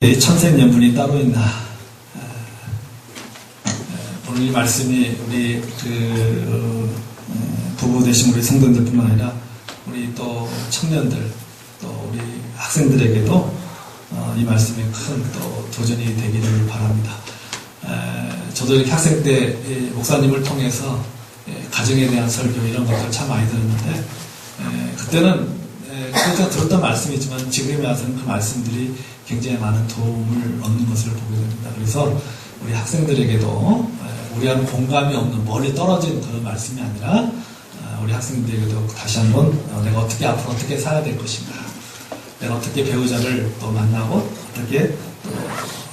천생연분이 따로 있나? 오늘 이 말씀이 우리 부부 되신 우리 성도님들뿐만 아니라 우리 또 청년들 또 우리 학생들에게도 이 말씀이 큰 또 도전이 되기를 바랍니다. 저도 이렇게 학생 때 목사님을 통해서 가정에 대한 설교 이런 것들 참 많이 들었는데 그때는 제가 들었던 말씀이지만 지금에 와서는 그 말씀들이 굉장히 많은 도움을 얻는 것을 보게 됩니다. 그래서 우리 학생들에게도 우리와는 공감이 없는 멀리 떨어진 그런 말씀이 아니라 우리 학생들에게도 다시 한번 내가 어떻게 앞으로 어떻게 살아야 될 것인가, 내가 어떻게 배우자를 또 만나고 어떻게 또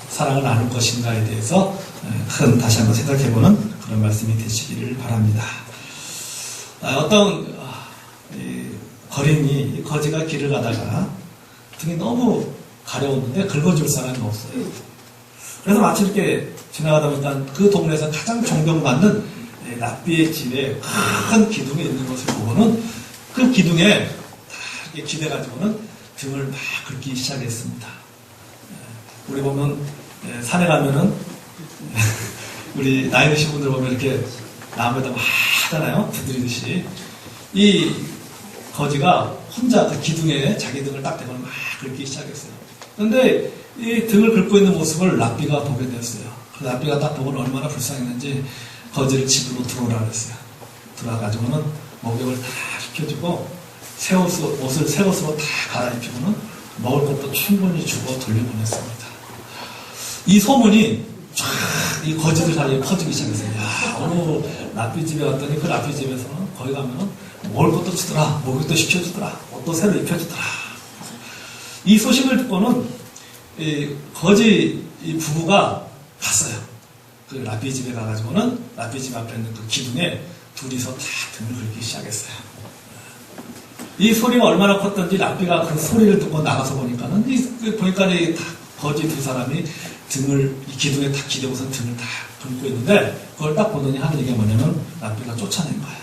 사랑을 나눌 것인가에 대해서 큰 다시 한번 생각해보는 그런 말씀이 되시기를 바랍니다. 어떤 거린이 거지가 길을 가다가 등이 너무 가려웠는데 긁어줄 사람이 없어요. 그래서 마치 이렇게 지나가다 보니까 그 동네에서 가장 존경받는 랍비의 집에 큰 기둥이 있는 것을 보고는 그 기둥에 다 이렇게 기대가지고는 등을 막 긁기 시작했습니다. 우리 보면 산에 가면은 우리 나이 드신 분들 보면 이렇게 나무에다 막 하잖아요. 두드리듯이. 이 거지가 혼자 그 기둥에 자기 등을 딱 대고 막 긁기 시작했어요. 그런데 이 등을 긁고 있는 모습을 랍비가 보게 됐어요. 그 랍비가 딱 보고는 얼마나 불쌍했는지 거지를 집으로 들어오라 그랬어요. 들어와가지고는 목욕을 다 시켜주고 옷을 새 옷으로 다 갈아입히고는 먹을 것도 충분히 주고 돌려보냈습니다. 이 소문이 쫙 이 거지들 사이에 퍼지기 시작했어요. 야, 어느 랍비 집에 갔더니 그 랍비 집에서는 거기 가면은 먹을 것도 주더라, 목욕도 시켜주더라, 옷도 새로 입혀주더라. 이 소식을 듣고는 거지 부부가 갔어요. 그 랍비 집에 가가지고는 랍비 집 앞에 있는 그 기둥에 둘이서 다 등을 긁기 시작했어요. 이 소리가 얼마나 컸던지 랍비가 그 소리를 듣고 나가서 보니까는 보니까 이 거지 두 사람이 등을 이 기둥에 딱 기대고서 등을 다 긁고 있는데 그걸 딱 보더니 하는 얘기가 뭐냐면 랍비가 쫓아낸 거야.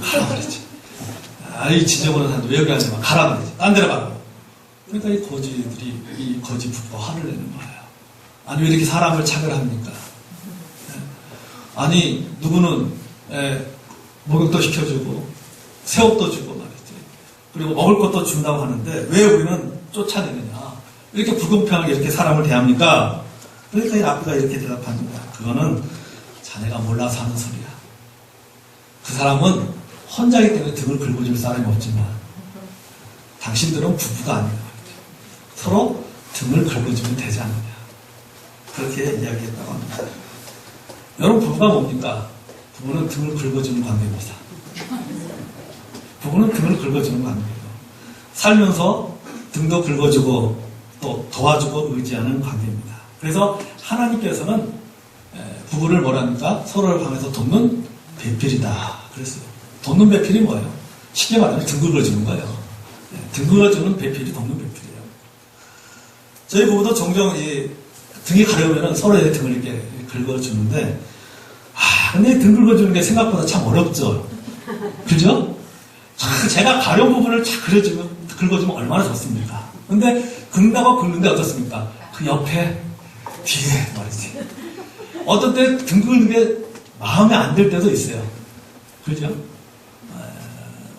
가라 말이지. 이 지저분한 사람들 왜 여기 앉아? 가라 말이지. 딴 데로 가라. 그러니까 이 거지들이 이 거지 부부가 화를 내는 거예요. 아니 왜 이렇게 사람을 차별합니까? 아니 누구는 목욕도 시켜주고 새 옷도 주고 말이지. 그리고 먹을 것도 준다고 하는데 왜 우리는 쫓아내느냐? 이렇게 불공평하게 이렇게 사람을 대합니까? 그러니까 이 랍비가 이렇게 대답하는 거야. 그거는 자네가 몰라서 하는 소리야. 그 사람은 혼자이기 때문에 등을 긁어줄 사람이 없지만 당신들은 부부가 아니야. 서로 등을 긁어주면 되지 않느냐. 그렇게 이야기했다고 합니다. 여러분 부부가 뭡니까? 부부는 등을 긁어주는 관계입니다. 부부는 등을 긁어주는 관계예요. 살면서 등도 긁어주고 또 도와주고 의지하는 관계입니다. 그래서 하나님께서는 부부를 뭐랍니까? 서로를 향해서 돕는 배필이다 그랬어요. 돕는 배필이 뭐예요? 쉽게 말하면 등 긁어주는 거예요. 등 긁어주는 배필이 돕는 배필이에요. 저희 부부도 종종 등이 가려우면 서로의 등을 이렇게 긁어주는데 근데 등 긁어주는 게 생각보다 참 어렵죠. 그죠? 제가 가려운 부분을 쫙 긁어주면 얼마나 좋습니까? 근데 긁다가 긁는데 어떻습니까? 그 옆에 뒤에 말이지. 어떤 때 등 긁는 게 마음에 안 들 때도 있어요. 그죠?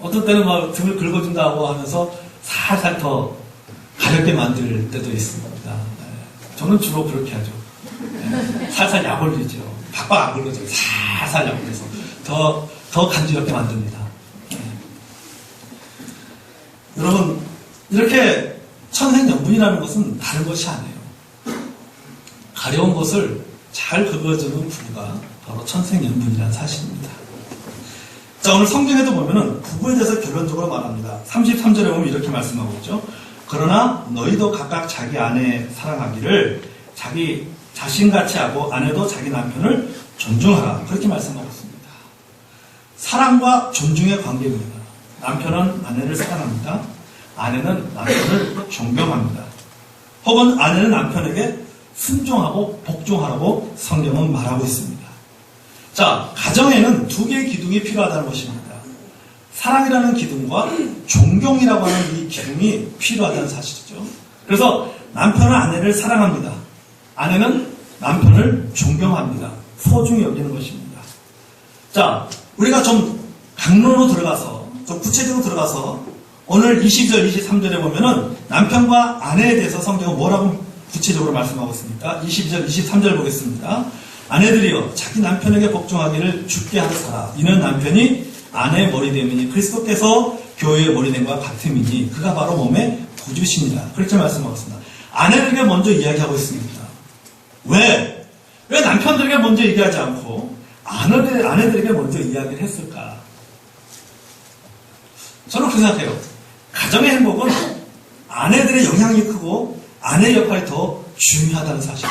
어떤 때는 막 등을 긁어준다고 하면서 살살 더 가렵게 만들 때도 있습니다. 저는 주로 그렇게 하죠. 살살 약 올리죠. 박박 안 긁어줘요. 살살 약 올려서 더 간지럽게 만듭니다. 여러분, 이렇게 천생연분이라는 것은 다른 것이 아니에요. 가려운 것을 잘 긁어주는 부부가 바로 천생연분이라는 사실입니다. 자, 오늘 성경에도 보면은 부부에 대해서 결론적으로 말합니다. 33절에 보면 이렇게 말씀하고 있죠. 그러나 너희도 각각 자기 아내 사랑하기를 자기 자신같이 하고 아내도 자기 남편을 존중하라. 그렇게 말씀하고 있습니다. 사랑과 존중의 관계입니다. 남편은 아내를 사랑합니다. 아내는 남편을 존경합니다. 혹은 아내는 남편에게 순종하고 복종하라고 성경은 말하고 있습니다. 자, 가정에는 두 개의 기둥이 필요하다는 것입니다. 사랑이라는 기둥과 존경이라고 하는 이 기둥이 필요하다는 사실이죠. 그래서 남편은 아내를 사랑합니다. 아내는 남편을 존경합니다. 소중히 여기는 것입니다. 자, 우리가 좀 강론으로 들어가서, 좀 구체적으로 들어가서 오늘 22절, 23절에 보면은 남편과 아내에 대해서 성경은 뭐라고 구체적으로 말씀하고 있습니까? 22절, 23절 보겠습니다. 아내들이여 자기 남편에게 복종하기를 죽게 하사라. 이는 남편이 아내의 머리됨이니 그리스도께서 교회의 머리됨과 같음이니 그가 바로 몸의 구주시니라. 그렇게 말씀하고 있습니다. 아내들에게 먼저 이야기하고 있습니다. 왜 남편들에게 먼저 얘기하지 않고 아내들에게 먼저 이야기를 했을까? 저는 그렇게 생각해요. 가정의 행복은 아내들의 영향이 크고 아내의 역할이 더 중요하다는 사실이죠.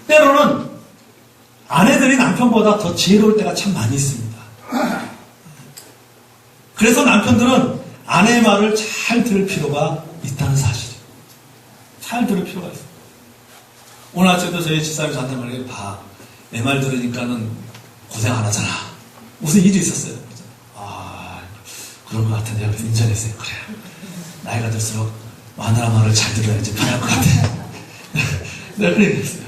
때로는 아내들이 남편보다 더 지혜로울 때가 참 많이 있습니다. 그래서 남편들은 아내의 말을 잘 들을 필요가 있다는 사실이에요. 잘 들을 필요가 있어요. 오늘 아침에도 저희 집사람이 저한테 말해요. 내 말 들으니까는 고생 안 하잖아. 무슨 일이 있었어요. 그런 것 같은데 그래서 인정했어요. 그래. 나이가 들수록 마누라 말을 잘 들어야지 편할 것 같아. 내가 그렇게 했어요.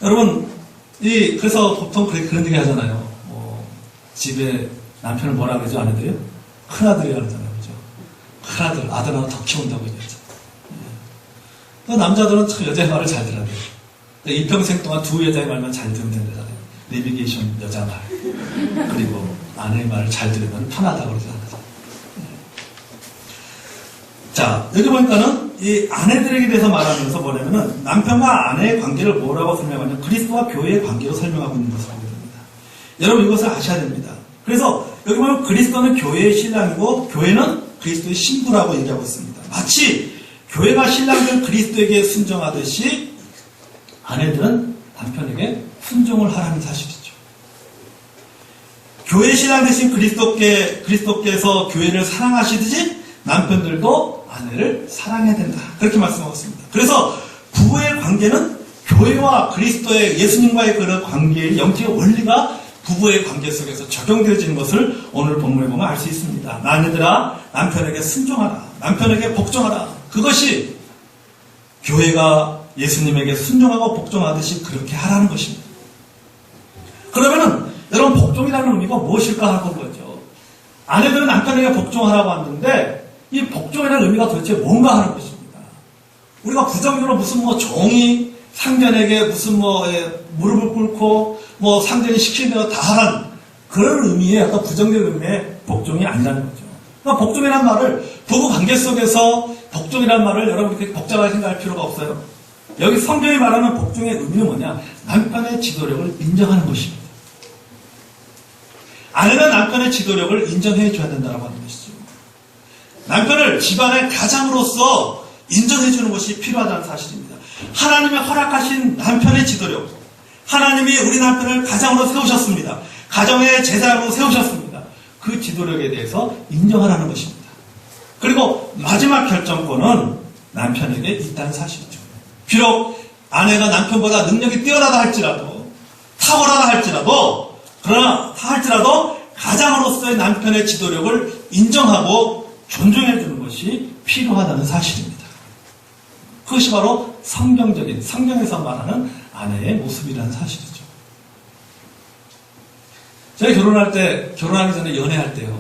여러분, 그래서 보통 그런 얘기 하잖아요. 집에 남편을 뭐라 그러죠? 아내들이요? 큰아들이라 그러잖아요. 그죠? 큰아들, 아들 하나 더 키운다고 얘기하죠. 또 남자들은 참 여자의 말을 잘 들어야 돼요. 이평생 동안 두 여자의 말만 잘 들으면 된다잖아요. 내비게이션 여자 말. 그리고 아내의 말을 잘 들으면 편하다고 그러잖아요. 자, 여기 보니까는 이 아내들에게 대해서 말하면서 뭐냐면은 남편과 아내의 관계를 뭐라고 설명하냐면 그리스도와 교회의 관계로 설명하고 있는 것을 보게 됩니다. 여러분 이것을 아셔야 됩니다. 그래서 여기 보면 그리스도는 교회의 신랑이고 교회는 그리스도의 신부라고 얘기하고 있습니다. 마치 교회가 신랑들 그리스도에게 순종하듯이 아내들은 남편에게 순종을 하라는 사실이죠. 교회 신랑 되신 그리스도께서 교회를 사랑하시듯이 남편들도 아내를 사랑해야 된다. 그렇게 말씀하고 있습니다. 그래서 부부의 관계는 교회와 그리스도의 예수님과의 그런 관계의 영적인 원리가 부부의 관계 속에서 적용되어지는 것을 오늘 본문에 보면 알 수 있습니다. 아내들아 남편에게 순종하라. 남편에게 복종하라. 그것이 교회가 예수님에게 순종하고 복종하듯이 그렇게 하라는 것입니다. 그러면은 여러분 복종이라는 의미가 무엇일까 하는 거죠. 아내들은 남편에게 복종하라고 하는데 이 복종이라는 의미가 도대체 뭔가 하는 것입니다. 우리가 부정적으로 무슨 종이 상견에게 무슨 무릎을 꿇고 상견이 시키는 대로 다 하라는 그런 의미의 어떤 부정적인 의미의 복종이 아니라는 거죠. 그러니까 복종이라는 말을 부부 관계 속에서 복종이라는 말을 여러분 그렇게 복잡하게 생각할 필요가 없어요. 여기 성경이 말하는 복종의 의미는 뭐냐? 남편의 지도력을 인정하는 것입니다. 아내는 남편의 지도력을 인정해 줘야 된다고 하는 것이죠. 남편을 집안의 가장으로서 인정해 주는 것이 필요하다는 사실입니다. 하나님이 허락하신 남편의 지도력, 하나님이 우리 남편을 가장으로 세우셨습니다. 가정의 제사장으로 세우셨습니다. 그 지도력에 대해서 인정하라는 것입니다. 그리고 마지막 결정권은 남편에게 있다는 사실이죠. 비록 아내가 남편보다 능력이 뛰어나다 할지라도 탁월하다 할지라도 가장으로서의 남편의 지도력을 인정하고 존중해 주는 것이 필요하다는 사실입니다. 그것이 바로 성경에서 말하는 아내의 모습이라는 사실이죠. 제가 결혼하기 전에 연애할 때요.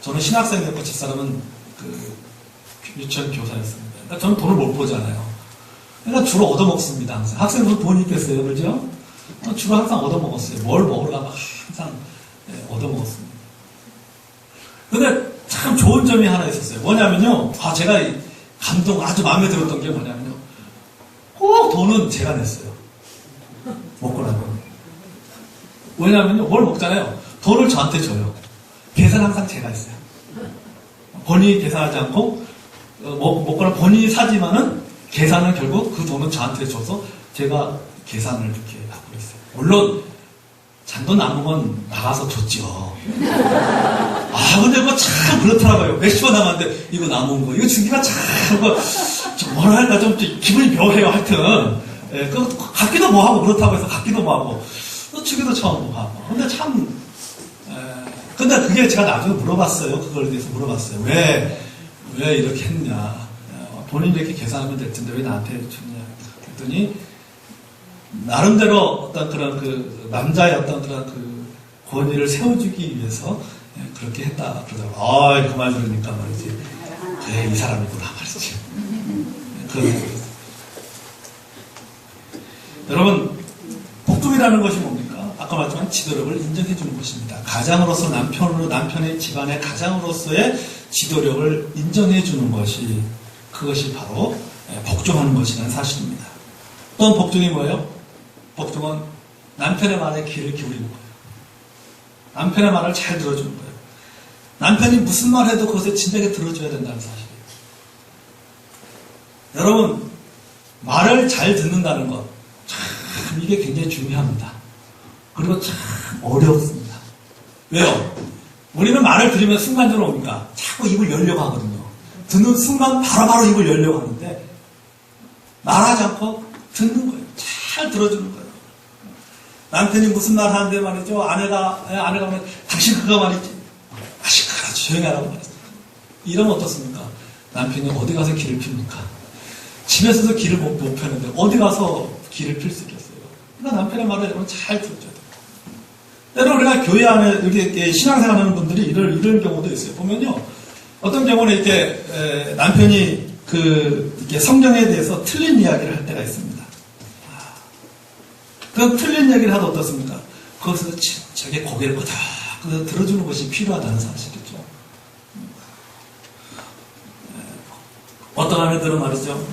저는 신학생이었고 집사람은 유치원 교사였습니다. 그러니까 저는 돈을 못 보잖아요. 그러니까 주로 얻어먹습니다. 항상. 학생들은 돈이 있겠어요. 그죠? 주로 항상 얻어먹었어요. 뭘 먹으러 가면 항상 얻어먹었습니다. 근데 참 좋은 점이 하나 있었어요. 뭐냐면요. 제가 아주 마음에 들었던 게 뭐냐면요. 꼭 돈은 제가 냈어요. 먹고 나면. 왜냐면요. 뭘 먹잖아요. 돈을 저한테 줘요. 계산 항상 제가 했어요. 본인이 계산하지 않고 먹거나 본인이 사지만은 계산은 결국 그 돈은 저한테 줘서 제가 계산을 이렇게 하고 있어요. 물론 잔돈 남으면 나가서 줬죠. 근데 그거 참 그렇더라고요. 몇십 원 남았는데 이거 남은 거 이거 주기가 참 뭐랄까 좀 기분이 묘해요. 하여튼 갖기도 뭐하고 그렇다고 해서 갖기도 뭐하고 또 주기도 처음 뭐하고 근데 그게 제가 나중에 물어봤어요. 그거에 대해서 물어봤어요. 왜 왜 이렇게 했냐. 본인이 이렇게 계산하면 될 텐데 왜 나한테 줬냐. 그랬더니 나름대로 어떤 그런 그 남자의 어떤 그런 그 권위를 세워주기 위해서 그렇게 했다 그러더라고요. 그 말 들으니까 말이지. 그래, 이 사람이구나 말이지. 여러분, 복종이라는 것이 뭡니까? 아까 말했지만 지도력을 인정해주는 것입니다. 가장으로서 남편의 집안의 가장으로서의 지도력을 인정해주는 것이 그것이 바로 복종하는 것이라는 사실입니다. 또 복종이 뭐예요? 복종은 남편의 말에 귀를 기울이는 거예요. 남편의 말을 잘 들어주는 거예요. 남편이 무슨 말 해도 그것에 진작에 들어줘야 된다는 사실이에요. 여러분, 말을 잘 듣는다는 것, 참 이게 굉장히 중요합니다. 그리고 참 어렵습니다. 왜요? 우리는 말을 들으면 순간적으로 옵니까? 자꾸 입을 열려고 하거든요. 듣는 순간 바로바로 입을 열려고 하는데 말하지 않고 듣는 거예요. 잘 들어주는 거예요. 남편이 무슨 말 하는데 말이죠. 아내가 말해, 당신 그거 말이지. 시끄러워, 조용히 하라고 말했어요. 이러면 어떻습니까? 남편이 어디 가서 길을 핍니까? 집에서도 길을 못 펴는데 어디 가서 길을 필 수 있겠어요? 그러니까 남편의 말을 여러분 잘 들어줘야 돼요. 때로 우리가 교회 안에 이렇게 신앙생활 하는 분들이 이런 경우도 있어요. 보면요. 어떤 경우는 이렇게 남편이 이렇게 성경에 대해서 틀린 이야기를 할 때가 있습니다. 그 틀린 얘기를 하도 어떻습니까? 거기서 자기 고개를 끄덕 들어주는 것이 필요하다는 사실이죠. 어떤 아내들은 말이죠.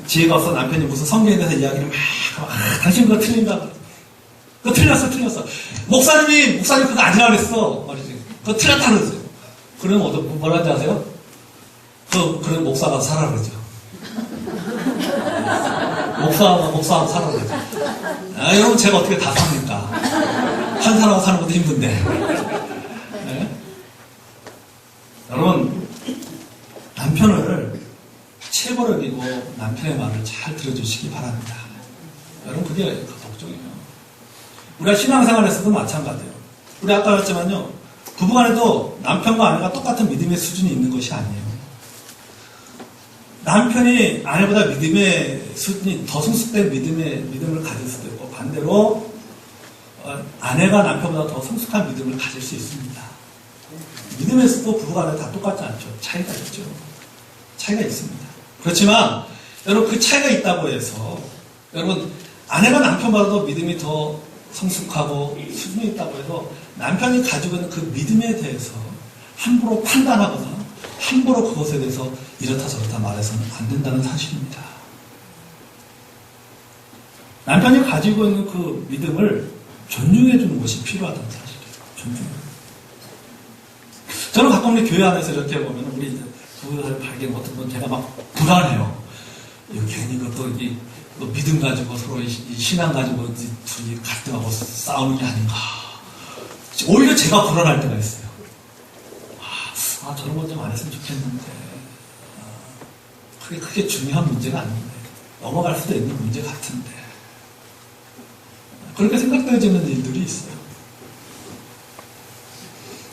지혜가 없어 남편이 무슨 성경에 대해서 이야기를 막 당신 그거 틀린다. 그거 틀렸어. 목사님 그거 아니라 그랬어. 말이지. 그거 틀렸다 그랬어요. 그러면 뭐라 하는지 아세요? 그런 목사가 살아 그러죠. 목사하고 살아 그러죠. 여러분 제가 어떻게 다 삽니까? 한 사람하고 사는 것도 힘든데. 네? 여러분 남편을 최고로 여기고 남편의 말을 잘 들어주시기 바랍니다. 여러분 그게 복종이에요. 우리가 신앙생활에서도 마찬가지예요. 우리 아까 말했지만요. 부부간에도 남편과 아내가 똑같은 믿음의 수준이 있는 것이 아니에요. 남편이 아내보다 믿음의 수준이 더 성숙된 믿음을 가질 수도 있고 반대로 아내가 남편보다 더 성숙한 믿음을 가질 수 있습니다. 믿음에서도 부부간에 다 똑같지 않죠. 차이가 있죠. 차이가 있습니다. 그렇지만 여러분 그 차이가 있다고 해서 여러분 아내가 남편보다도 믿음이 더 성숙하고 수준이 있다고 해서 남편이 가지고 있는 그 믿음에 대해서 함부로 판단하거나 함부로 그것에 대해서 이렇다 저렇다 말해서는 안 된다는 사실입니다. 남편이 가지고 있는 그 믿음을 존중해 주는 것이 필요하다는 사실이에요. 존중해. 저는 가끔 우리 교회 안에서 이렇게 보면 우리 부부를 발견 어떤 건 제가 막 불안해요. 괜히 그것도 믿음 가지고 서로 신앙 가지고 둘이 갈등하고 싸우는 게 아닌가. 오히려 제가 불안할 때가 있어요. 저런 것 좀 안 했으면 좋겠는데. 그게 크게 중요한 문제가 아닌데. 넘어갈 수도 있는 문제 같은데. 그렇게 생각되어지는 일들이 있어요.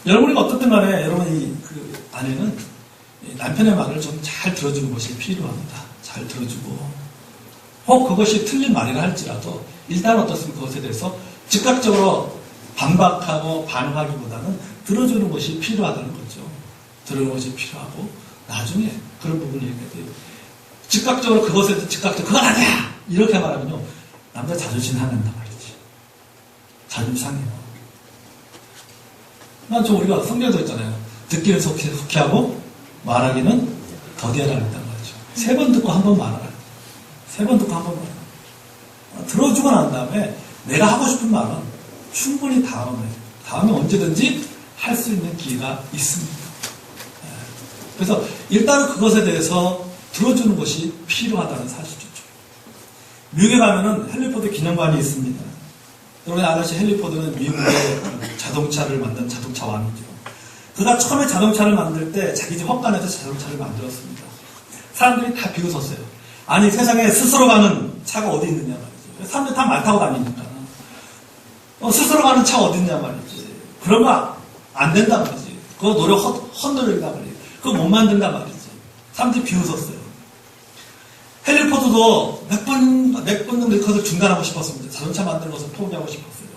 여러분이 어떻든 간에 여러분이 그 아내는 남편의 말을 좀 잘 들어주는 것이 필요합니다. 잘 들어주고. 혹 그것이 틀린 말이라 할지라도 일단 어떻습니까? 그것에 대해서 즉각적으로 반박하고 반응하기보다는 들어주는 것이 필요하다는 거죠. 들어주는 것이 필요하고 나중에 그런 부분을 얘기해야 돼요. 즉각적으로 그것에 대해서 즉각적으로 그건 아니야! 이렇게 말하면요. 남자 자존심 상한단 말이지. 자존심 상해요. 우리가 성경에도 있잖아요. 듣기는 속히 하고 말하기는 더디하라 그랬단 말이죠. 3번 듣고 한 번 말하라. 3번 듣고 한 번 말하라. 들어주고 난 다음에 내가 하고 싶은 말은 충분히 다음에 언제든지 할 수 있는 기회가 있습니다. 그래서 일단은 그것에 대해서 들어주는 것이 필요하다는 사실이죠. 미국에 가면은 헨리포드 기념관이 있습니다. 여러분 아시다시피 헨리포드는 미국의 자동차를 만든 자동차 왕이죠. 그가 처음에 자동차를 만들 때 자기 집 헛간에서 자동차를 만들었습니다. 사람들이 다 비웃었어요. 아니 세상에 스스로 가는 차가 어디 있느냐 말이죠. 사람들이 다 말 타고 다니니까. 스스로 가는 차 어디 있냐 말이지. 그러면 안 된단 말이지. 그거 헛노력이다 말이지. 그거 못 만든단 말이지. 사람들이 비웃었어요. 헨리 포드도 몇 번 그것을 중단하고 싶었습니다. 자동차 만드는 것을 포기하고 싶었어요.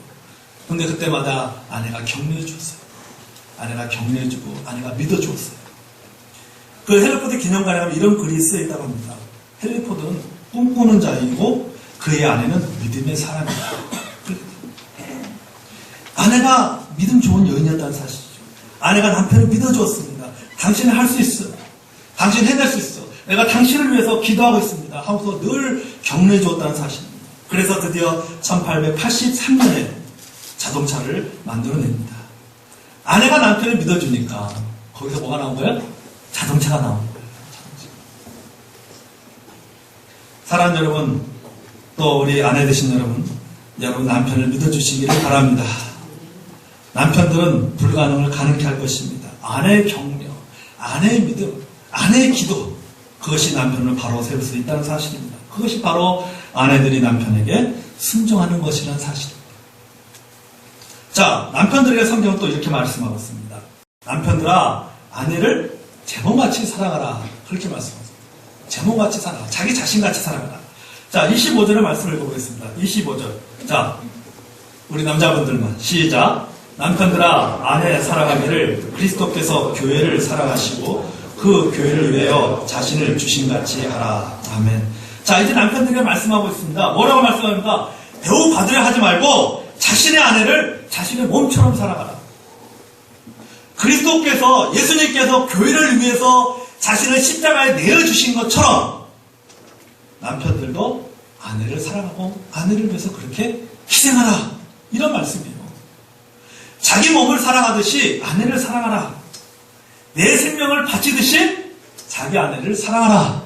근데 그때마다 아내가 격려해 주었어요. 아내가 격려해 주고 아내가 믿어 주었어요. 그 헨리 포드 기념관에 가면 이런 글이 쓰여 있다고 합니다. 헨리 포드는 꿈꾸는 자이고 그의 아내는 믿음의 사람이다. 아내가 믿음 좋은 여인이었다는 사실이죠. 아내가 남편을 믿어주었습니다. 당신은 할 수 있어. 당신 해낼 수 있어. 내가 당신을 위해서 기도하고 있습니다. 하고서 늘 격려해 주었다는 사실입니다. 그래서 드디어 1883년에 자동차를 만들어냅니다. 아내가 남편을 믿어주니까 거기서 뭐가 나온 거예요? 자동차가 나온 거예요. 사랑하는 여러분, 또 우리 아내 되신 여러분 남편을 믿어주시기를 바랍니다. 남편들은 불가능을 가능케 할 것입니다. 아내의 격려, 아내의 믿음, 아내의 기도, 그것이 남편을 바로 세울 수 있다는 사실입니다. 그것이 바로 아내들이 남편에게 순종하는 것이라는 사실입니다. 자, 남편들에게 성경은 또 이렇게 말씀하고 있습니다. 남편들아, 아내를 제목같이 사랑하라. 그렇게 말씀하고 있습니다. 제목같이 사랑하라. 자기 자신같이 사랑하라. 자, 25절의 말씀을 읽어보겠습니다. 25절. 자, 우리 남자분들만 시작. 남편들아, 아내 사랑하기를 그리스도께서 교회를 사랑하시고 그 교회를 위하여 자신을 주신같이 하라. 아멘. 자, 이제 남편들에게 말씀하고 있습니다. 뭐라고 말씀합니까? 배우 받으려 하지 말고 자신의 아내를 자신의 몸처럼 사랑하라. 그리스도께서, 예수님께서 교회를 위해서 자신을 십자가에 내어주신 것처럼 남편들도 아내를 사랑하고 아내를 위해서 그렇게 희생하라. 이런 말씀이에요. 자기 몸을 사랑하듯이 아내를 사랑하라. 내 생명을 바치듯이 자기 아내를 사랑하라.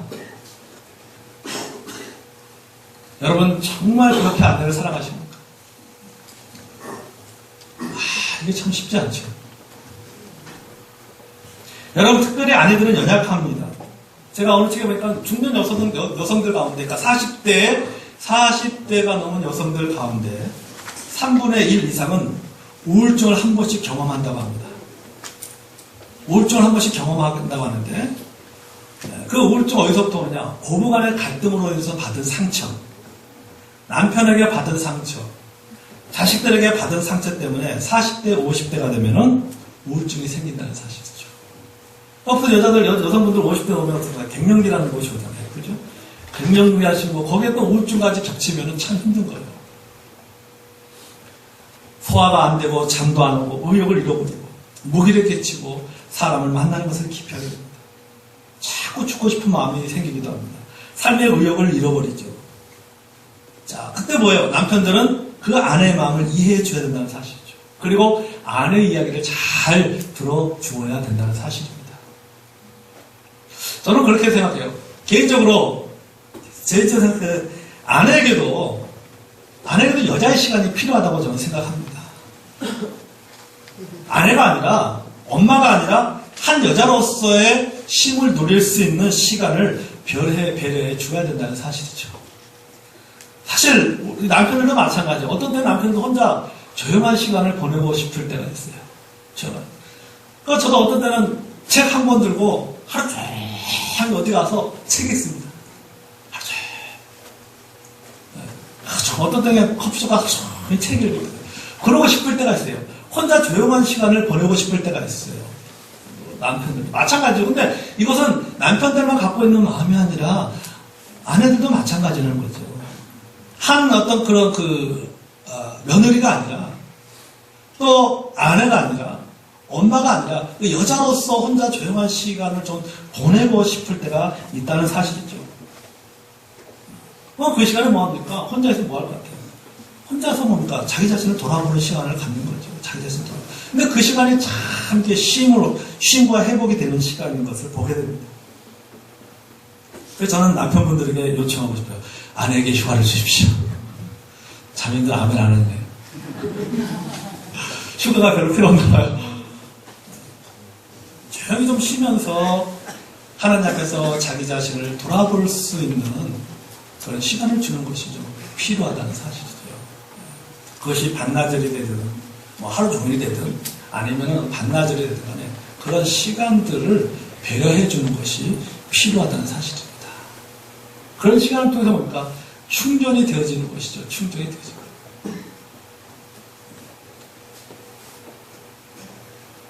여러분 정말 그렇게 아내를 사랑하십니까? 이게 참 쉽지 않죠. 여러분 특별히 아내들은 연약합니다. 제가 어느 책에 보니까 중년 여성들 가운데, 그러니까 40대가 넘은 여성들 가운데 3분의 1 이상은 우울증을 한 번씩 경험한다고 합니다. 우울증을 한 번씩 경험한다고 하는데, 그 우울증 어디서부터 오느냐? 고부간의 갈등으로 인해서 받은 상처, 남편에게 받은 상처, 자식들에게 받은 상처 때문에 40대, 50대가 되면은 우울증이 생긴다는 사실이죠. 그래서 여성분들 50대 오면 갱년기라는 것이 오잖아요. 그죠? 갱년기 하시고, 거기에 또 우울증까지 겹치면은 참 힘든 거예요. 소화가 안 되고, 잠도 안 오고, 의욕을 잃어버리고, 무기를 깨치고, 사람을 만나는 것을 기피하게 됩니다. 자꾸 죽고 싶은 마음이 생기기도 합니다. 삶의 의욕을 잃어버리죠. 자, 그때 뭐예요? 남편들은 그 아내의 마음을 이해해 줘야 된다는 사실이죠. 그리고 아내의 이야기를 잘 들어주어야 된다는 사실입니다. 저는 그렇게 생각해요. 개인적으로, 제 입장에서 생각해요. 아내에게도 여자의 시간이 필요하다고 저는 생각합니다. 아내가 아니라, 엄마가 아니라, 한 여자로서의 쉼을 누릴 수 있는 시간을 배려해 줘야 된다는 사실이죠. 사실, 우리 남편들도 마찬가지예요. 어떤 때는 남편도 혼자 조용한 시간을 보내고 싶을 때가 있어요. 그러니까 저도 어떤 때는 책 한 권 들고 하루 종일 어디 가서 책 읽습니다. 하루 종일. 어떤 때는 커피숍 가서 종일 책 읽거든요. 그러고 싶을 때가 있어요. 혼자 조용한 시간을 보내고 싶을 때가 있어요. 남편들 마찬가지죠. 근데 이것은 남편들만 갖고 있는 마음이 아니라 아내들도 마찬가지라는 거죠. 한 어떤 그런 며느리가 아니라 또 아내가 아니라 엄마가 아니라 여자로서 혼자 조용한 시간을 좀 보내고 싶을 때가 있다는 사실이죠. 그 시간에 뭐 합니까? 혼자서 뭐 할 것 같아요? 혼자서 뭡니까? 자기 자신을 돌아보는 시간을 갖는 거죠. 자기 자신을 돌아보는. 근데 그 시간이 참 쉼과 회복이 되는 시간인 것을 보게 됩니다. 그래서 저는 남편분들에게 요청하고 싶어요. 아내에게 휴가를 주십시오. 자매들 아멘 안 했네. 휴가가 별로 필요 없나 봐요. 조용히 좀 쉬면서 하나님 앞에서 자기 자신을 돌아볼 수 있는 그런 시간을 주는 것이 좀 필요하다는 사실이죠. 그것이 반나절이 되든 뭐 하루 종일이 되든 아니면 반나절이 되든 간에 그런 시간들을 배려해 주는 것이 필요하다는 사실입니다. 그런 시간을 통해서 보니까 충전이 되어지는 것이죠. 충전이 되어지는 것.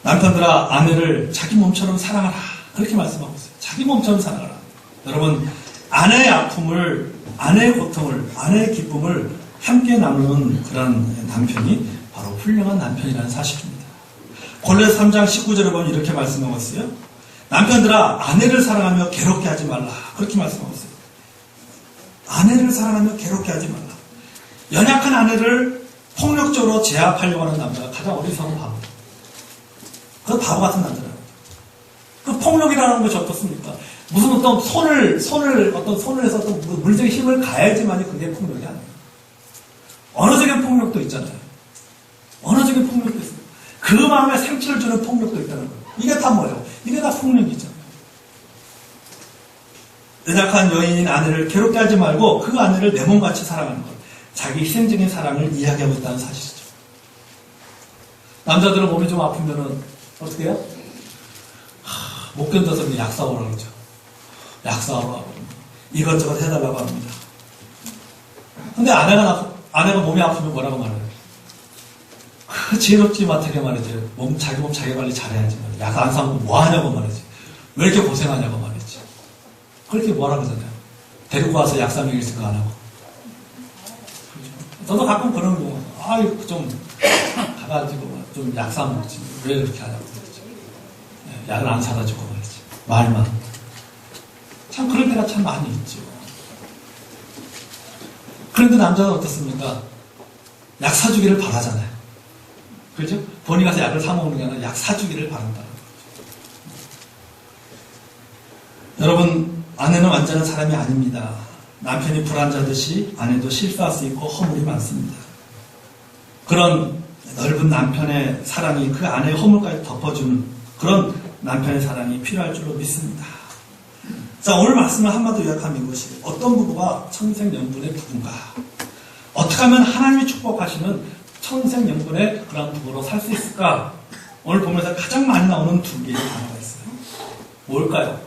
남편들아 아내를 자기 몸처럼 사랑하라. 그렇게 말씀하고 있어요. 자기 몸처럼 사랑하라. 여러분 아내의 아픔을, 아내의 고통을, 아내의 기쁨을 함께 나누는 그런 남편이 바로 훌륭한 남편이라는 사실입니다. 골로새 3장 19절에 보면 이렇게 말씀하고 있어요. 남편들아 아내를 사랑하며 괴롭게 하지 말라. 그렇게 말씀하고 있어요. 아내를 사랑하며 괴롭게 하지 말라. 연약한 아내를 폭력적으로 제압하려고 하는 남자가 가장 어리석은 바보다. 그 바보 같은 남자라고. 그 폭력이라는 것이 어떻습니까? 무슨 어떤 손을 해서 어떤 물리적인 힘을 가해야지만이 그게 폭력이 아니에요. 언어적인 폭력도 있잖아요. 언어적인 폭력도 있어요. 그 마음에 상처를 주는 폭력도 있다는 거예요. 이게 다 뭐예요? 이게 다 폭력이잖아요. 연약한 여인인 아내를 괴롭게 하지 말고 그 아내를 내 몸같이 사랑하는 것. 자기 희생적인 사랑을 이야기하고 있다는 사실이죠. 남자들은 몸이 좀 아프면은 어떻게 해요? 못 견뎌서 약 사오라고 그러죠. 약 사오라고 합니다. 이것저것 해달라고 합니다. 근데 아내가 몸이 아프면 뭐라고 말해요? 지혜롭지 못하게 말이죠. 자기 몸 자기 관리 잘해야지 말이죠. 약 안 사고 뭐 하냐고 말이지. 왜 이렇게 고생하냐고 말이지. 그렇게 뭐라 그러잖아요. 데리고 와서 약 사먹일 생각 안 하고. 그렇죠? 저도 가끔 그런 경우, 좀 가가지고 좀 약 사먹지. 왜 이렇게 하냐고 말이죠. 약을 안 사다 주고 말이지. 말만. 참 그럴 때가 참 많이 있죠. 그런데 남자는 어떻습니까? 약 사주기를 바라잖아요. 그렇죠? 본인 가서 약을 사먹는 게 아니라 약 사주기를 바란다는 거죠. 여러분, 아내는 완전한 사람이 아닙니다. 남편이 불안자듯이 아내도 실수할 수 있고 허물이 많습니다. 그런 넓은 남편의 사랑이 그 아내의 허물까지 덮어주는 그런 남편의 사랑이 필요할 줄로 믿습니다. 자, 오늘 말씀을 한마디로 요약하면 이것이 어떤 부부가 천생연분의 부부인가? 어떻게 하면 하나님이 축복하시는 천생연분의 그런 부부로 살 수 있을까? 오늘 보면서 가장 많이 나오는 두 개의 단어가 있어요. 뭘까요?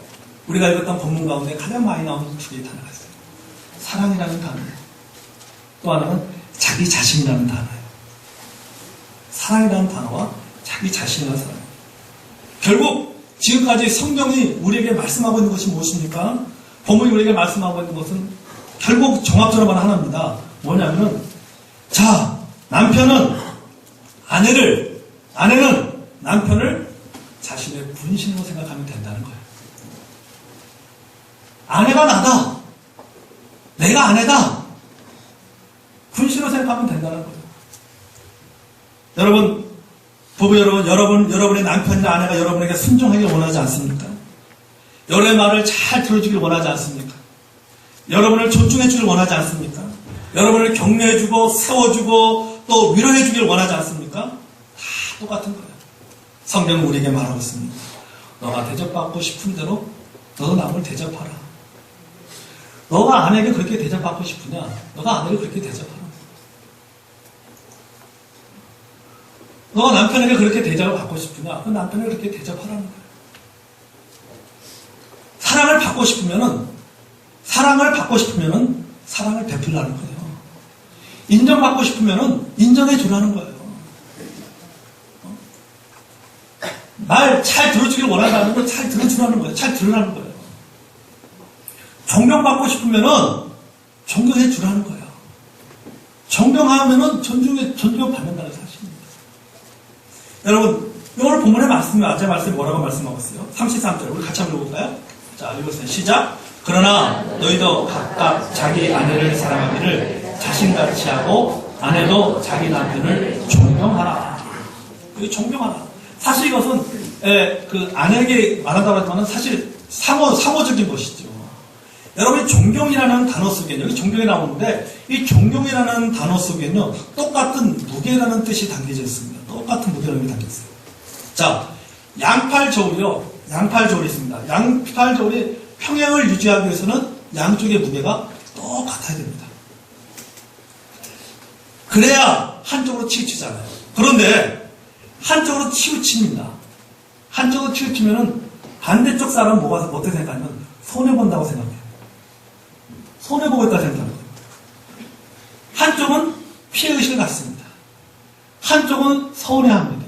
우리가 읽었던 본문 가운데 가장 많이 나오는 두 개의 단어가 있어요. 사랑이라는 단어. 또 하나는 자기 자신이라는 단어예요. 사랑이라는 단어와 자기 자신이라는 사랑. 결국 지금까지 성경이 우리에게 말씀하고 있는 것이 무엇입니까? 본문이 우리에게 말씀하고 있는 것은 결국 종합적으로 말 하나입니다. 뭐냐면은 남편은 아내는 남편을 자신의 분신으로 생각하면 된다는 거예요. 아내가 나다. 내가 아내다. 분신으로 생각하면 된다는 거예요. 여러분, 부부 여러분의 남편이나 아내가 여러분에게 순종하길 원하지 않습니까? 여러분의 말을 잘 들어주길 원하지 않습니까? 여러분을 존중해주길 원하지 않습니까? 여러분을 격려해주고 세워주고 또 위로해주길 원하지 않습니까? 다 똑같은 거예요. 성경은 우리에게 말하고 있습니다. 너가 대접받고 싶은 대로 너도 남을 대접하라. 너가 아내에게 그렇게 대접받고 싶으냐? 너가 아내를 그렇게 대접하라. 너가 남편에게 그렇게 대접을 받고 싶으냐? 그 남편을 그렇게 대접하라는 거예요. 사랑을 받고 싶으면은 사랑을 베풀라는 거예요. 인정받고 싶으면은 인정해 주라는 거예요. 말 잘 들어주길 원한다는 걸 잘 들어주라는 거예요. 잘 들으라는 거예요. 존경받고 싶으면은 존경해 주라는 거예요. 존경하면은 존경받는다는 사실입니다. 여러분, 오늘 본문의 말씀이 아재 말씀이 뭐라고 말씀하고 있어요? 33절 우리 같이 한번 읽어볼까요? 자, 읽었어요. 시작. 그러나 너희도 각각 자기 아내를 사랑하기를 자신같이 하고 아내도 자기 남편을 존경하라. 존경하라. 사실 이것은 그 아내에게 말한다고 했지만 사실 상호적인 것이죠. 여러분이 존경이라는 단어 속에는 여기 존경이 나오는데 이 존경이라는 단어 속에는요 똑같은 무게라는 뜻이 담겨져 있습니다. 똑같은 무게라는 게 담겨 있어요. 자, 양팔 저울이 있습니다. 양팔 저울이 평행을 유지하기 위해서는 양쪽의 무게가 똑같아야 됩니다. 그래야 한쪽으로 치우치잖아요. 그런데 한쪽으로 치우칩니다. 한쪽으로 치우치면은 반대쪽 사람은 어떻게 생각하냐면 손해본다고 생각해요. 손해보고 있다고 생각합니다. 한쪽은 피해의식을 갖습니다. 한쪽은 서운해합니다.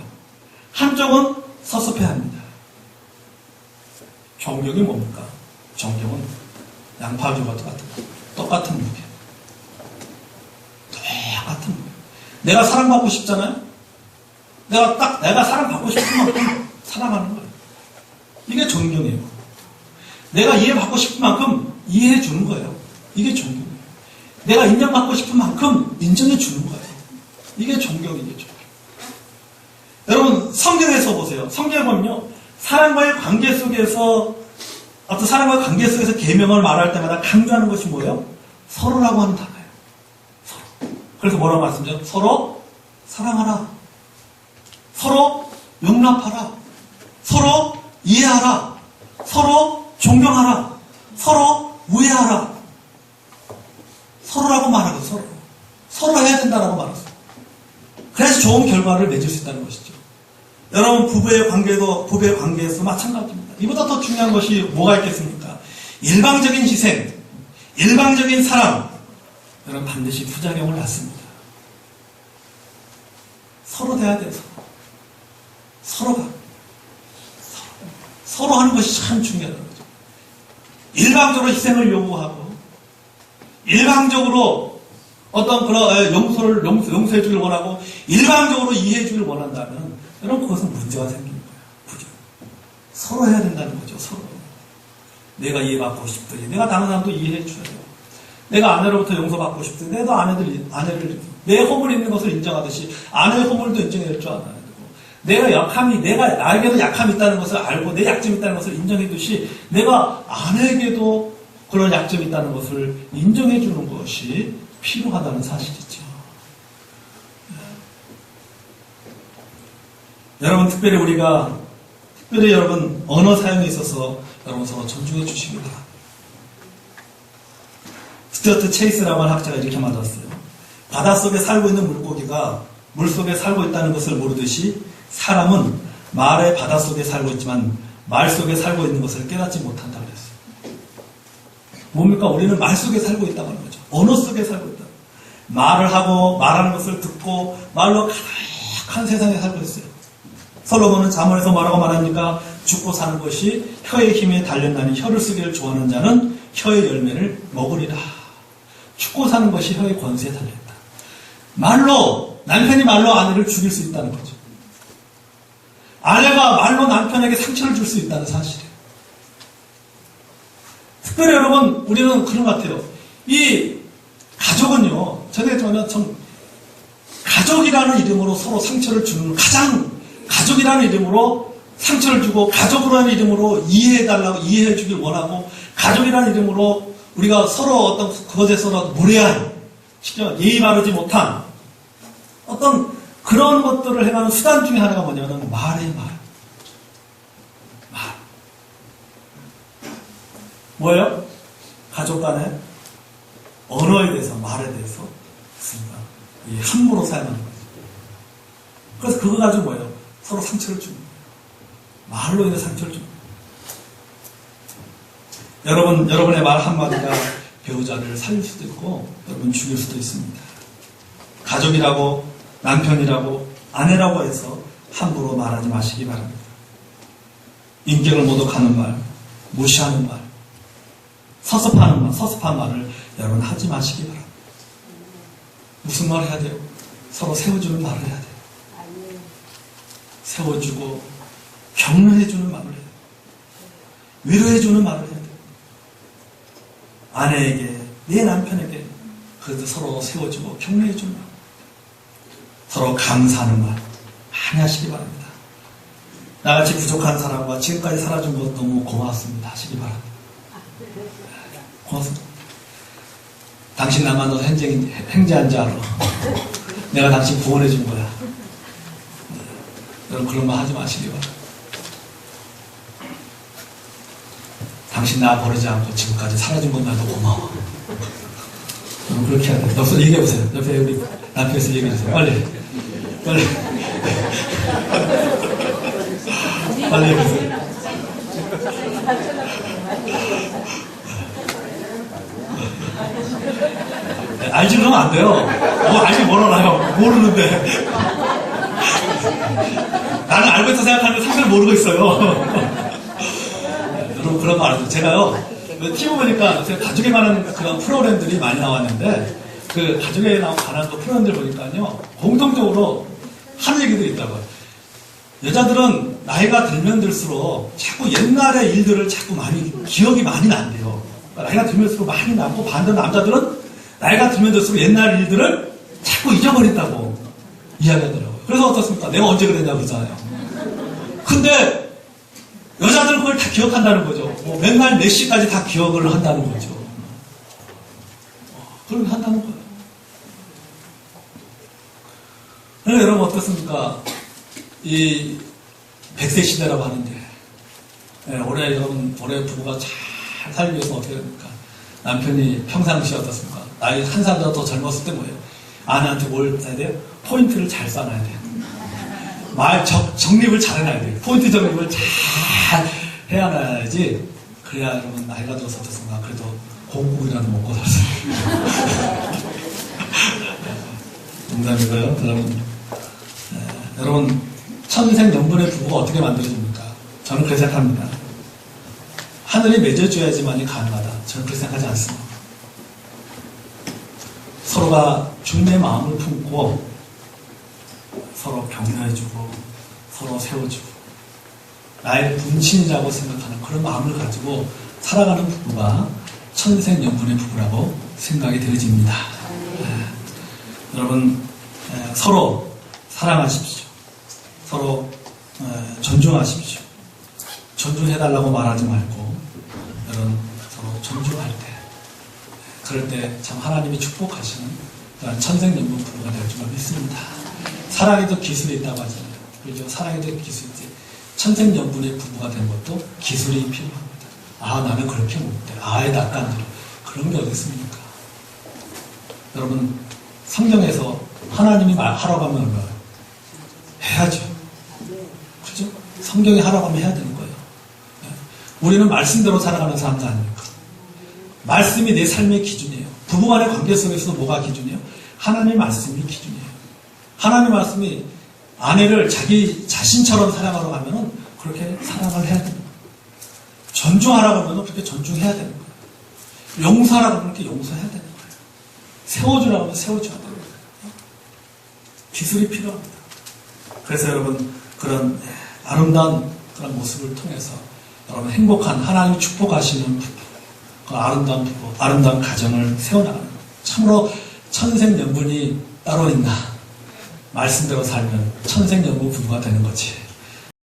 한쪽은 섭섭해합니다. 존경이 뭡니까? 존경은 양파주와 똑같은 무게. 똑같은 무게. 내가 사랑받고 싶잖아요? 내가 사랑받고 싶은 만큼 사랑하는 거예요. 이게 존경이에요. 내가 이해받고 싶은 만큼 이해해 주는 거예요. 이게 존경이에요. 내가 인정받고 싶은 만큼 인정해 주는 거예요. 이게 존경이죠. 여러분, 성경에서 보세요. 성경에 보면요. 사람과의 관계 속에서, 어떤 사람과의 관계 속에서 계명을 말할 때마다 강조하는 것이 뭐예요? 서로라고 하는 단어예요. 서로. 그래서 뭐라고 말씀드렸죠? 서로 사랑하라. 서로 용납하라. 서로 이해하라. 서로 존경하라. 서로 우애하라. 서로라고 말하고 서로 해야 된다라고 말했어요. 그래서 좋은 결과를 맺을 수 있다는 것이죠. 여러분, 부부의 관계에서 마찬가지입니다. 이보다 더 중요한 것이 뭐가 있겠습니까? 일방적인 희생, 일방적인 사랑. 여러분, 반드시 부작용을 낳습니다. 서로 돼야 돼요. 서로 하는 것이 참 중요하다는 거죠. 일방적으로 희생을 요구하고, 일방적으로 어떤 그런 용서해 주길 원하고, 일방적으로 이해해 주길 원한다면, 여러분, 그것은 문제가 생기는 거예요. 부정. 서로 해야 된다는 거죠, 서로. 내가 이해받고 싶더니, 내가 다른 사람도 이해해 줘야 돼요. 내가 아내로부터 용서받고 싶더니, 내도 아내를, 내 허물 있는 것을 인정하듯이, 아내의 허물도 인정해야 줄 알아야 되고, 내가 나에게도 약함이 있다는 것을 알고, 내 약점이 있다는 것을 인정해듯이, 내가 아내에게도 그런 약점이 있다는 것을 인정해 주는 것이 필요하다는 사실이죠. 여러분, 특별히 여러분, 언어 사용에 있어서 여러분 서로 존중해 주시기 바랍니다. 스튜어트 체이스라고 하는 학자가 이렇게 말했어요. 바닷속에 살고 있는 물고기가 물속에 살고 있다는 것을 모르듯이 사람은 말의 바닷속에 살고 있지만 말 속에 살고 있는 것을 깨닫지 못한다고 했어요. 뭡니까? 우리는 말 속에 살고 있다고 하는 거죠. 언어 속에 살고 있다. 말을 하고 말하는 것을 듣고 말로 가득한 세상에 살고 있어요. 솔로몬은 잠언에서 뭐라고 말합니까? 죽고 사는 것이 혀의 힘에 달렸나니 혀를 쓰기를 좋아하는 자는 혀의 열매를 먹으리라. 죽고 사는 것이 혀의 권세에 달려있다. 남편이 말로 아내를 죽일 수 있다는 거죠. 아내가 말로 남편에게 상처를 줄 수 있다는 사실이에요. 특별히 여러분, 우리는 그런 것 같아요. 이 가족은요, 전에 참 가족이라는 이름으로 서로 상처를 주는 가족이라는 이름으로 상처를 주고, 가족이라는 이름으로 이해해달라고, 이해해주길 원하고, 가족이라는 이름으로 우리가 서로 어떤 그것에서 무례한, 예의 바르지 못한 어떤 그런 것들을 행하는 수단 중에 하나가 뭐냐면 말. 뭐예요? 가족 간의 언어에 대해서, 말에 대해서 함부로 사용하는 거죠. 그래서 그거 가지고 뭐예요? 서로 상처를 주는 거예요. 말로 인해 상처를 주는 거예요. 여러분의 말 한마디가 배우자를 살릴 수도 있고, 여러분 죽일 수도 있습니다. 가족이라고, 남편이라고, 아내라고 해서 함부로 말하지 마시기 바랍니다. 인격을 모독하는 말, 무시하는 말, 섭섭한 말을 여러분 하지 마시기 바랍니다. 무슨 말 해야 돼요? 서로 세워주는 말을 해야 돼요. 세워주고 격려해주는 말을 해야 돼요. 위로해주는 말을 해야 돼요. 아내에게, 내 남편에게 그래도 서로 세워주고 격려해주는 말, 서로 감사하는 말 많이 하시기 바랍니다. 나같이 부족한 사람과 지금까지 살아준 것 너무 고맙습니다 하시기 바랍니다. 고맙습니다. 당신 나만 너 행제한 줄 알아. 내가 당신 구원해 준 거야. 여러분, 그런 말 하지 마시기 바랍니다. 당신 나 버리지 않고 지금까지 살아준 건 나도 고마워. 여러분, 그렇게 해야 돼요. 옆에서 얘기해보세요. 옆에 우리 남편에서 얘기해주세요. 빨리 얘기해보세요. 알지 그러면 안 돼요. 알지 뭘 알아요. 모르는데. 나는 알고 있다 생각하는데 상대를 모르고 있어요. 여러분 그런 거 알아요. 제가요. TV 보니까 가족에 관한 그런 프로그램들이 많이 나왔는데 그 가족에 관한 그 프로그램들 보니까요. 공통적으로 하는 얘기들이 있다고요. 여자들은 나이가 들면 들수록 자꾸 옛날의 일들을 자꾸 기억이 많이 난대요. 그러니까 나이가 들면 들수록 많이 나고 반대로 남자들은 나이가 들면 들수록 옛날 일들을 자꾸 잊어버린다고 이야기하더라고요. 그래서 어떻습니까? 내가 언제 그랬냐고 그러잖아요. 근데 여자들은 그걸 다 기억한다는 거죠. 맨날 몇 시까지 다 기억을 한다는 거죠. 그렇게 한다는 거예요. 그래서 여러분 어떻습니까? 이 100세 시대라고 하는데 올해 부부가 잘 살기 위해서 어떻게 됩니까? 남편이 평상시에 어떻습니까? 나이 한 살보다 더 젊었을 때 뭐예요? 아내한테 뭘 해야 돼요? 포인트를 잘 쏴놔야 돼요. 말 정립을 잘 해놔야 돼요. 포인트 정립을 잘 해놔야지. 그래야 여러분 나이가 들어서 어떻습니까? 그래도 고국이라도 먹고 살 수 있어요. 농담이고요. 여러분 천생연분의 부부가 어떻게 만들어집니까? 저는 그렇게 생각합니다. 하늘이 맺어줘야지만이 가능하다. 저는 그렇게 생각하지 않습니다. 서로가 중매의 마음을 품고 서로 격려해주고 서로 세워주고 나의 분친이라고 생각하는 그런 마음을 가지고 살아가는 부부가 천생연분의 부부라고 생각이 되어집니다. 여러분 서로 사랑하십시오. 서로 존중하십시오. 존중해달라고 말하지 말고 여러분 서로 존중할 때 그럴 때 참 하나님이 축복하시는 그런 천생연분 부부가 될 줄 믿습니다. 사랑에도 기술이 있다고 하잖아요. 그렇죠? 사랑에도 기술이 있지. 천생연분의 부부가 된 것도 기술이 필요합니다. 나는 그렇게 못돼. 애 낯간지러. 그런 게 어디 있습니까? 여러분 성경에서 하나님이 하라고 하면 얼마예요? 해야죠. 그죠? 성경이 하라고 하면 해야 되는 거예요. 우리는 말씀대로 살아가는 사람도 아닙니까? 말씀이 내 삶의 기준이에요. 부부간의 관계 속에서도 뭐가 기준이에요? 하나님의 말씀이 기준이에요. 하나님의 말씀이 아내를 자기 자신처럼 사랑하라고 하면은 그렇게 사랑을 해야 되는 거예요. 존중하라고 하면 그렇게 존중해야 되는 거예요. 용서하라고 하면 그렇게 용서해야 되는 거예요. 세워주라고 하면 세워줘야 되는 거예요. 기술이 필요합니다. 그래서 여러분 그런 아름다운 그런 모습을 통해서 여러분 행복한 하나님이 축복하시는 부부, 그 아름다운 부부, 아름다운 가정을 세워나가는 거예요. 참으로 천생연분이 따로 있나? 말씀대로 살면 천생연분 부부가 되는 거지.